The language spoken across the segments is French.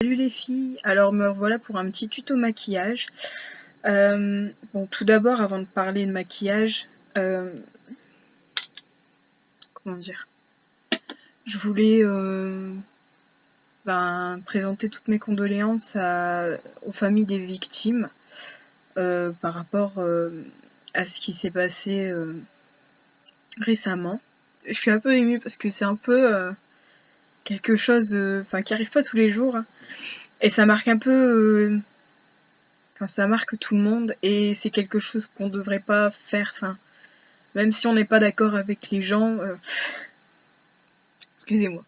Salut les filles, alors me revoilà pour un petit tuto maquillage. Bon, tout d'abord, avant de parler de maquillage, comment dire, je voulais présenter toutes mes condoléances aux familles des victimes par rapport à ce qui s'est passé récemment. Je suis un peu émue parce que c'est un peu quelque chose qui arrive pas tous les jours et ça marque un peu ça marque tout le monde et c'est quelque chose qu'on devrait pas faire. Même si on n'est pas d'accord avec les gens, excusez-moi,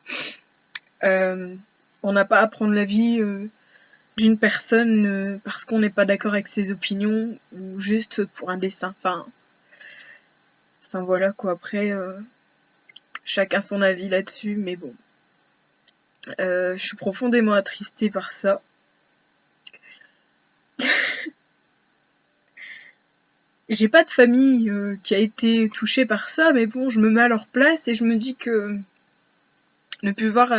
on n'a pas à prendre l'avis d'une personne parce qu'on n'est pas d'accord avec ses opinions ou juste pour un dessin. Enfin voilà quoi. Après, chacun son avis là-dessus, mais bon, je suis profondément attristée par ça. J'ai pas de famille qui a été touchée par ça, mais bon, je me mets à leur place et je me dis que ne plus voir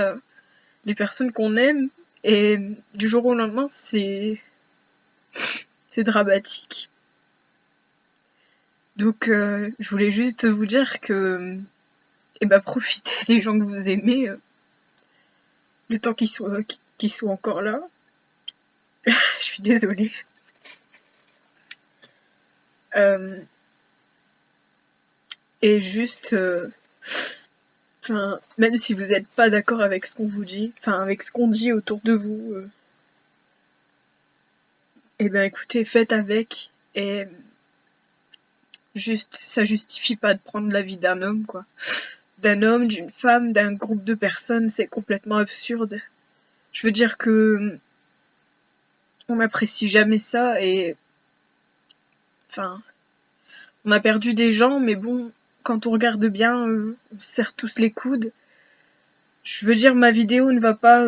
les personnes qu'on aime et du jour au lendemain, c'est dramatique. Donc je voulais juste vous dire que profitez des gens que vous aimez le temps qu'ils soient encore là. Je suis désolée. Et juste même si vous n'êtes pas d'accord avec ce qu'on vous dit, avec ce qu'on dit autour de vous, écoutez, faites avec et juste ça justifie pas de prendre la vie d'un homme quoi. D'un homme, d'une femme, d'un groupe de personnes, c'est complètement absurde. Je veux dire que on n'apprécie jamais ça et on a perdu des gens, mais bon, quand on regarde bien, on se serre tous les coudes. Je veux dire, ma vidéo ne va pas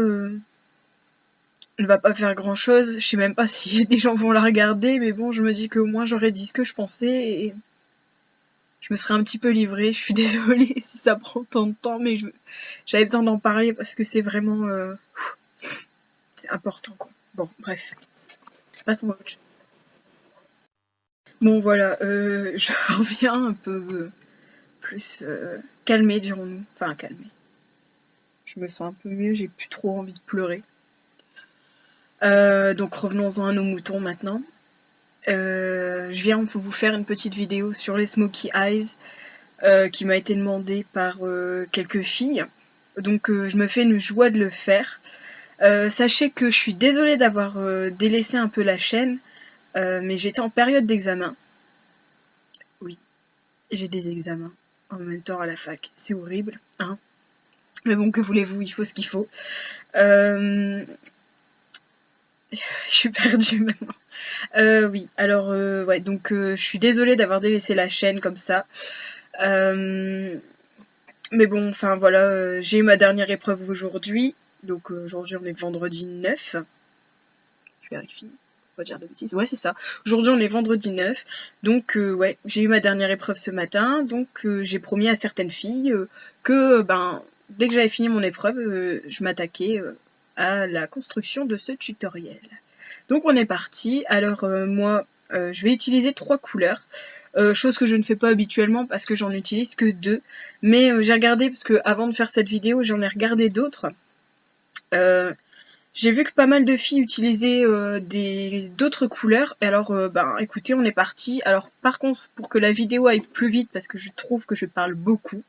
faire grand chose. Je sais même pas si des gens vont la regarder, mais bon, je me dis qu'au moins j'aurais dit ce que je pensais et je me serais un petit peu livrée. Je suis désolée si ça prend tant de temps, mais j'avais besoin d'en parler parce que c'est vraiment c'est important quoi. Bon, bref. Passons à autre chose. Bon voilà, je reviens un peu plus calmée dirons-nous. Enfin calmée. Je me sens un peu mieux, j'ai plus trop envie de pleurer. Donc revenons-en à nos moutons maintenant. Je viens pour vous faire une petite vidéo sur les Smoky Eyes qui m'a été demandée par quelques filles. Donc je me fais une joie de le faire. Sachez que je suis désolée d'avoir délaissé un peu la chaîne, mais j'étais en période d'examen. Oui, j'ai des examens en même temps à la fac. C'est horrible, hein. Mais bon, que voulez-vous, il faut ce qu'il faut. Je suis perdue maintenant. Oui, alors ouais, donc je suis désolée d'avoir délaissé la chaîne comme ça. Mais bon, enfin voilà, j'ai eu ma dernière épreuve aujourd'hui. Donc aujourd'hui on est vendredi 9. Je vérifie, faut pas dire de bêtises. Ouais, c'est ça. Aujourd'hui on est vendredi 9. Donc ouais, j'ai eu ma dernière épreuve ce matin. Donc j'ai promis à certaines filles que dès que j'avais fini mon épreuve, je m'attaquais à la construction de ce tutoriel. Donc on est parti. Alors moi, je vais utiliser 3 couleurs. Chose que je ne fais pas habituellement parce que j'en utilise que 2. Mais j'ai regardé, parce que avant de faire cette vidéo, j'en ai regardé d'autres. J'ai vu que pas mal de filles utilisaient d'autres couleurs. Et alors, écoutez, on est parti. Alors, par contre, pour que la vidéo aille plus vite, parce que je trouve que je parle beaucoup,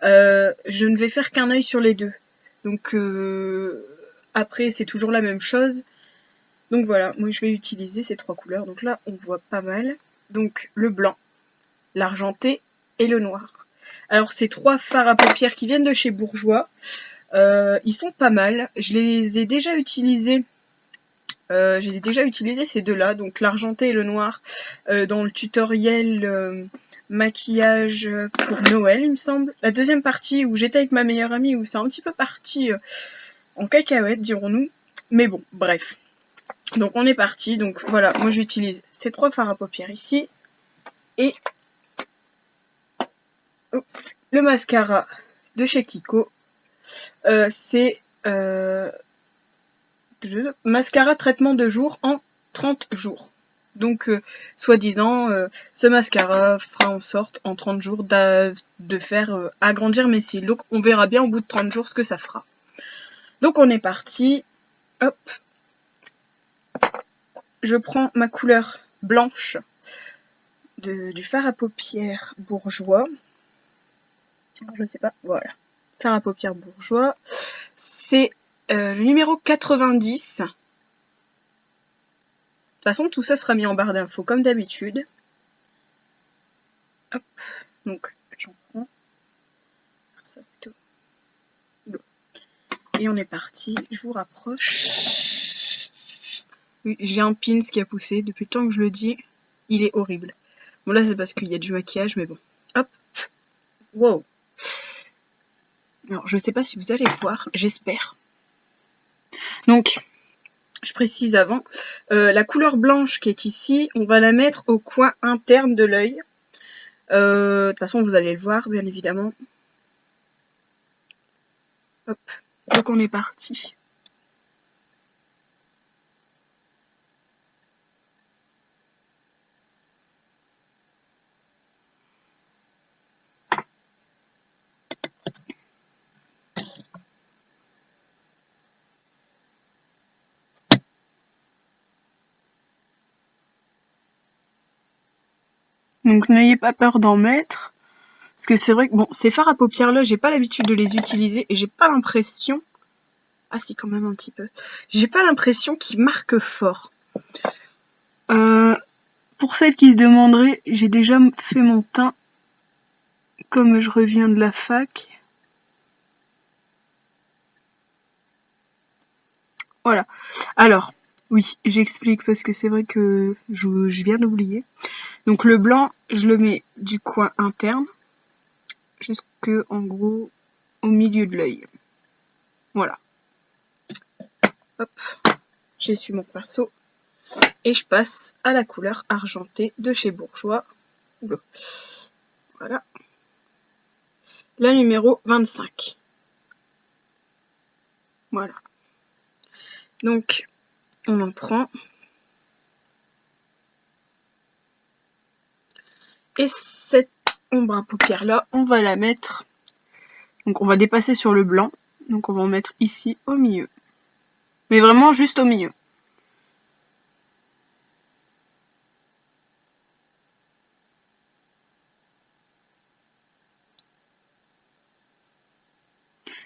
je ne vais faire qu'un œil sur les deux. Donc, après, c'est toujours la même chose. Donc voilà, moi je vais utiliser ces 3 couleurs. Donc là, on voit pas mal. Donc le blanc, l'argenté et le noir. Alors ces 3 fards à paupières qui viennent de chez Bourjois, ils sont pas mal. Je les ai déjà utilisés. Ces deux-là, donc l'argenté et le noir, dans le tutoriel maquillage pour Noël, il me semble. La deuxième partie où j'étais avec ma meilleure amie, où c'est un petit peu parti en cacahuète, dirons-nous. Mais bon, bref. Donc on est parti, donc voilà, moi j'utilise ces 3 fards à paupières ici, et le mascara de chez Kiko, c'est mascara traitement de jour en 30 jours. Donc, soi-disant, ce mascara fera en sorte, en 30 jours, de faire agrandir mes cils. Donc, on verra bien au bout de 30 jours ce que ça fera. Donc, on est parti. Hop. Je prends ma couleur blanche du fard à paupières bourgeois. Alors, je sais pas, voilà. Fard à paupières bourgeois. C'est le numéro 90. De toute façon, tout ça sera mis en barre d'infos comme d'habitude. Hop, donc j'en prends. Ça plutôt. Et on est parti, je vous rapproche. Oui, j'ai un pins qui a poussé, depuis le temps que je le dis, il est horrible. Bon là c'est parce qu'il y a du maquillage, mais bon. Hop. Wow. Alors je sais pas si vous allez voir, j'espère. Donc, je précise avant, la couleur blanche qui est ici, on va la mettre au coin interne de l'œil. De toute façon, vous allez le voir, bien évidemment. Hop, donc on est parti. Donc n'ayez pas peur d'en mettre. Parce que c'est vrai que bon, ces fards à paupières là, j'ai pas l'habitude de les utiliser et j'ai pas l'impression. Ah si, quand même un petit peu. J'ai pas l'impression qu'ils marquent fort. Pour celles qui se demanderaient, j'ai déjà fait mon teint comme je reviens de la fac. Voilà. Alors, oui, j'explique parce que c'est vrai que je viens d'oublier. Donc le blanc, je le mets du coin interne jusque en gros au milieu de l'œil. Voilà. Hop, j'essuie mon pinceau et je passe à la couleur argentée de chez Bourjois. Oula. Voilà. La numéro 25. Voilà. Donc, on en prend. Et cette ombre à paupières là, on va la mettre. Donc on va dépasser sur le blanc. Donc on va en mettre ici au milieu. Mais vraiment juste au milieu.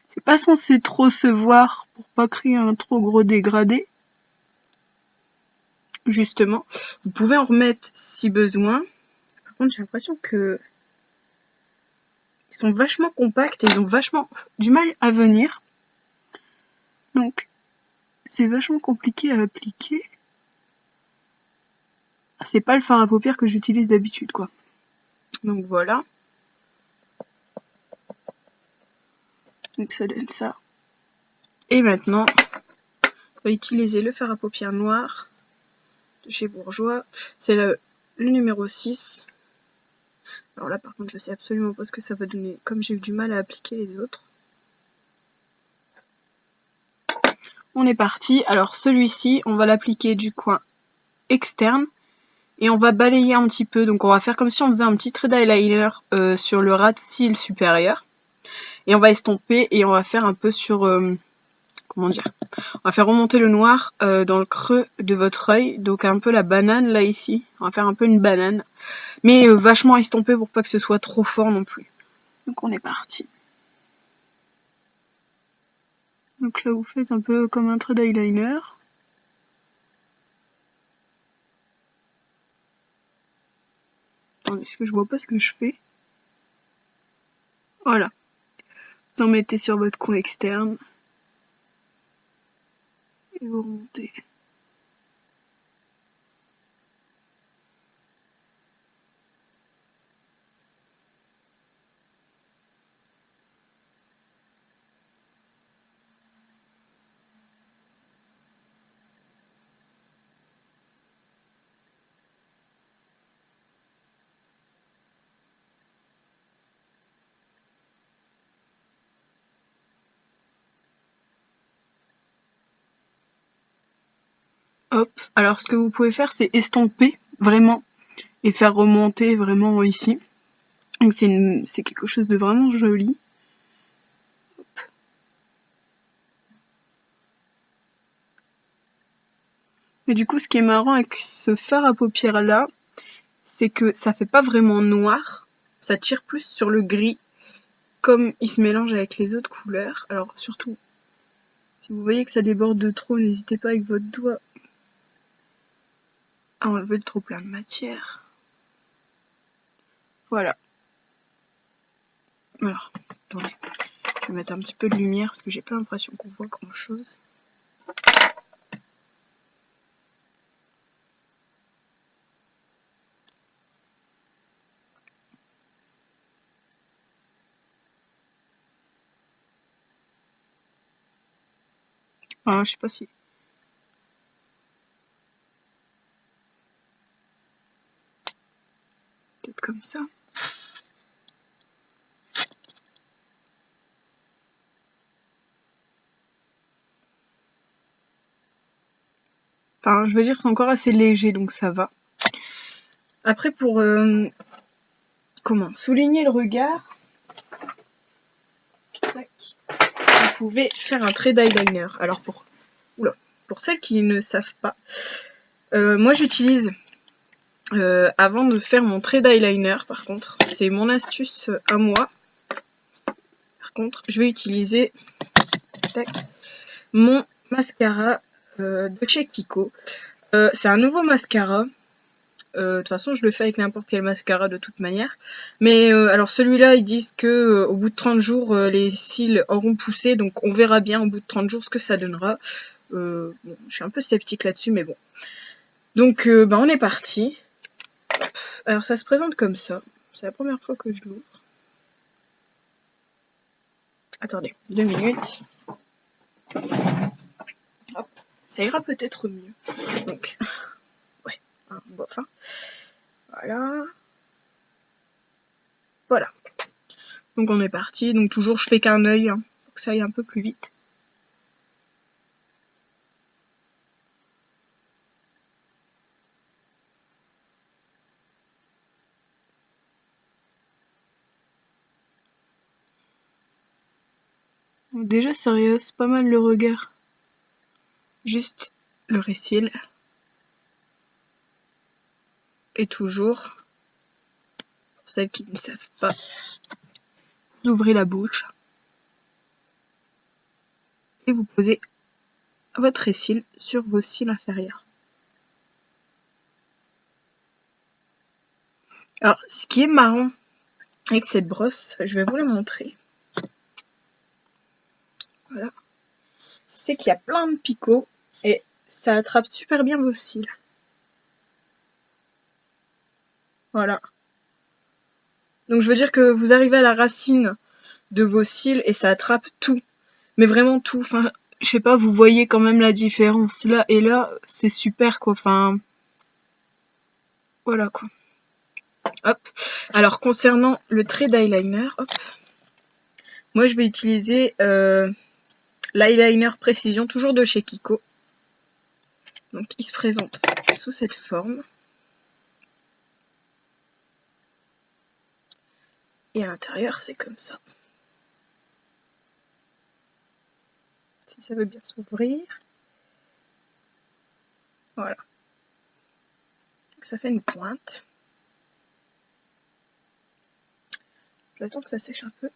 C'est pas censé trop se voir pour pas créer un trop gros dégradé. Justement. Vous pouvez en remettre si besoin. Par contre j'ai l'impression que ils sont vachement compacts et ils ont vachement du mal à venir. Donc c'est vachement compliqué à appliquer. C'est pas le fard à paupières que j'utilise d'habitude quoi. Donc voilà. Donc ça donne ça. Et maintenant, on va utiliser le fard à paupières noir de chez Bourjois. C'est le numéro 6. Alors là par contre je sais absolument pas ce que ça va donner, comme j'ai eu du mal à appliquer les autres. On est parti. Alors celui-ci, on va l'appliquer du coin externe. Et on va balayer un petit peu. Donc on va faire comme si on faisait un petit trait d'eyeliner sur le ras de cils supérieur. Et on va estomper et on va faire un peu sur... comment dire, on va faire remonter le noir dans le creux de votre œil, donc un peu la banane là ici, on va faire un peu une banane, mais vachement estompé pour pas que ce soit trop fort non plus. Donc on est parti. Donc là vous faites un peu comme un trait d'eyeliner. Attendez, est-ce que je vois pas ce que je fais? Voilà. Vous en mettez sur votre coin externe. Et vous remontez. Hop, alors ce que vous pouvez faire, c'est estomper vraiment et faire remonter vraiment ici. Donc c'est quelque chose de vraiment joli. Et du coup, ce qui est marrant avec ce fard à paupières là, c'est que ça fait pas vraiment noir, ça tire plus sur le gris, comme il se mélange avec les autres couleurs. Alors surtout, si vous voyez que ça déborde de trop, n'hésitez pas avec votre doigt à enlever le trop plein de matière. Voilà. Alors, attendez, je vais mettre un petit peu de lumière parce que j'ai pas l'impression qu'on voit grand chose. Ah, je sais pas si... Peut-être comme ça. Enfin, je veux dire, c'est encore assez léger, donc ça va. Après, pour souligner le regard, tac, vous pouvez faire un trait d'eyeliner. Alors pour celles qui ne savent pas, moi j'utilise, avant de faire mon trait d'eyeliner, par contre, c'est mon astuce à moi. Par contre, je vais utiliser mon mascara de chez Kiko. C'est un nouveau mascara. De toute façon, je le fais avec n'importe quel mascara de toute manière. Mais alors celui-là, ils disent que au bout de 30 jours, les cils auront poussé. Donc on verra bien au bout de 30 jours ce que ça donnera. Bon, je suis un peu sceptique là-dessus, mais bon. Donc on est parti. Alors ça se présente comme ça. C'est la première fois que je l'ouvre. Attendez, 2 minutes. Hop. Ça ira peut-être mieux. Donc, ouais, bof, hein. Voilà. Voilà. Donc on est parti. Donc toujours je fais qu'un œil, hein, pour que ça aille un peu plus vite. Donc déjà ça rehausse pas mal le regard. Juste le récil. Et toujours, pour celles qui ne savent pas, vous ouvrez la bouche et vous posez votre récil sur vos cils inférieurs. Alors, ce qui est marrant avec cette brosse, je vais vous la montrer. Voilà. C'est qu'il y a plein de picots et ça attrape super bien vos cils. Voilà. Donc je veux dire que vous arrivez à la racine de vos cils et ça attrape tout. Mais vraiment tout. Enfin, je sais pas, vous voyez quand même la différence. Là et là, c'est super quoi. Enfin, voilà quoi. Hop. Alors concernant le trait d'eyeliner, hop. Moi je vais utiliser l'eyeliner précision, toujours de chez Kiko. Donc il se présente sous cette forme. Et à l'intérieur c'est comme ça. Si ça veut bien s'ouvrir. Voilà. Donc ça fait une pointe. J'attends que ça sèche un peu.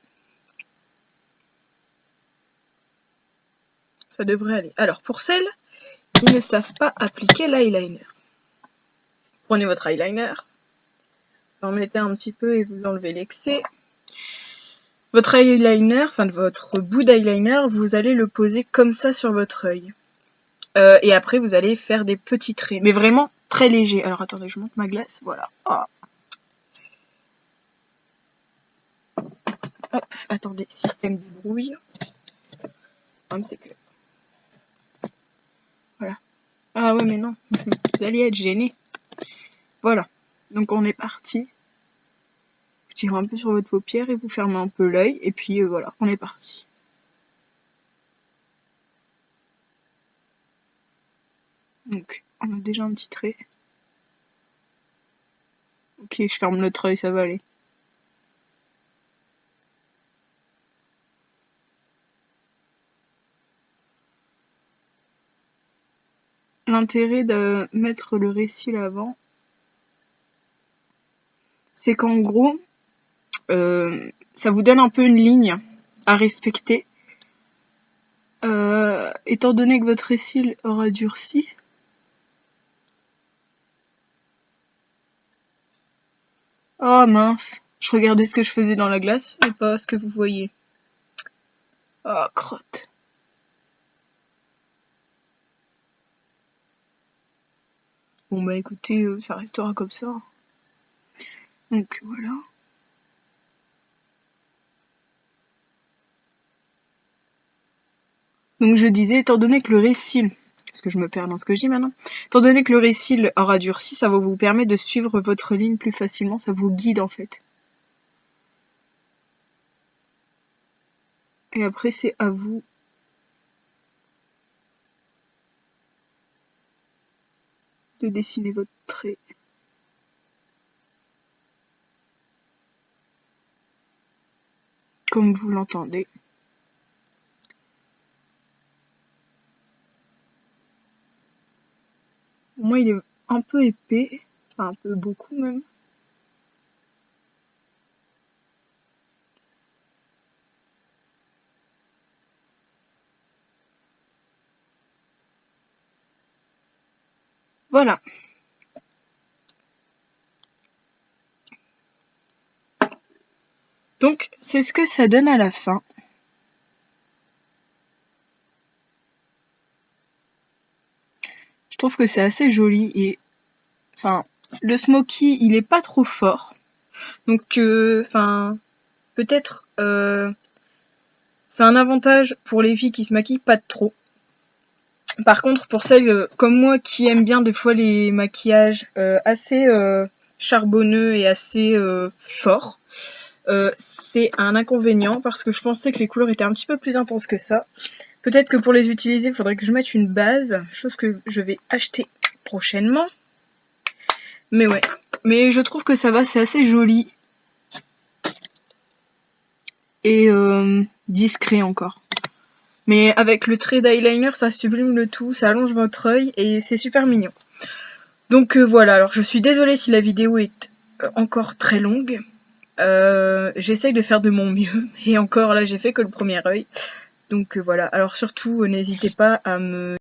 Ça devrait aller. Alors pour celles qui ne savent pas appliquer l'eyeliner, prenez votre eyeliner, vous en mettez un petit peu et vous enlevez l'excès. Votre eyeliner, enfin votre bout d'eyeliner, vous allez le poser comme ça sur votre œil. Et après vous allez faire des petits traits, mais vraiment très légers. Alors attendez, je monte ma glace, voilà. Oh. Hop, attendez, système de brouille. Un petit peu. Voilà. Ah ouais mais non, vous allez être gêné. Voilà, donc on est parti. Vous tirez un peu sur votre paupière et vous fermez un peu l'œil, et puis voilà, on est parti. Donc On a déjà un petit trait. Ok, je ferme l'autre œil, ça va aller. L'intérêt de mettre le récil avant, c'est qu'en gros, ça vous donne un peu une ligne à respecter. Étant donné que votre récil aura durci, oh mince, je regardais ce que je faisais dans la glace et pas ce que vous voyez. Oh crotte. Bon bah écoutez, ça restera comme ça. Donc voilà. Donc je disais, étant donné que le récil, parce que je me perds dans ce que je dis maintenant, étant donné que le récil aura durci, ça va vous permettre de suivre votre ligne plus facilement, ça vous guide en fait. Et après c'est à vous de dessiner votre trait. Comme vous l'entendez. Moi il est un peu épais, enfin un peu beaucoup même. Voilà. Donc c'est ce que ça donne à la fin. Je trouve que c'est assez joli et enfin le smoky il est pas trop fort. Donc enfin peut-être c'est un avantage pour les filles qui se maquillent pas trop. Par contre, pour celles comme moi qui aiment bien des fois les maquillages assez charbonneux et assez forts, c'est un inconvénient parce que je pensais que les couleurs étaient un petit peu plus intenses que ça. Peut-être que pour les utiliser, il faudrait que je mette une base, chose que je vais acheter prochainement. Mais ouais, mais je trouve que ça va, c'est assez joli. Et discret encore. Mais avec le trait d'eyeliner, ça sublime le tout, ça allonge votre œil et c'est super mignon. Donc voilà, alors je suis désolée si la vidéo est encore très longue. J'essaye de faire de mon mieux et encore là j'ai fait que le premier œil. Donc voilà, alors surtout n'hésitez pas à me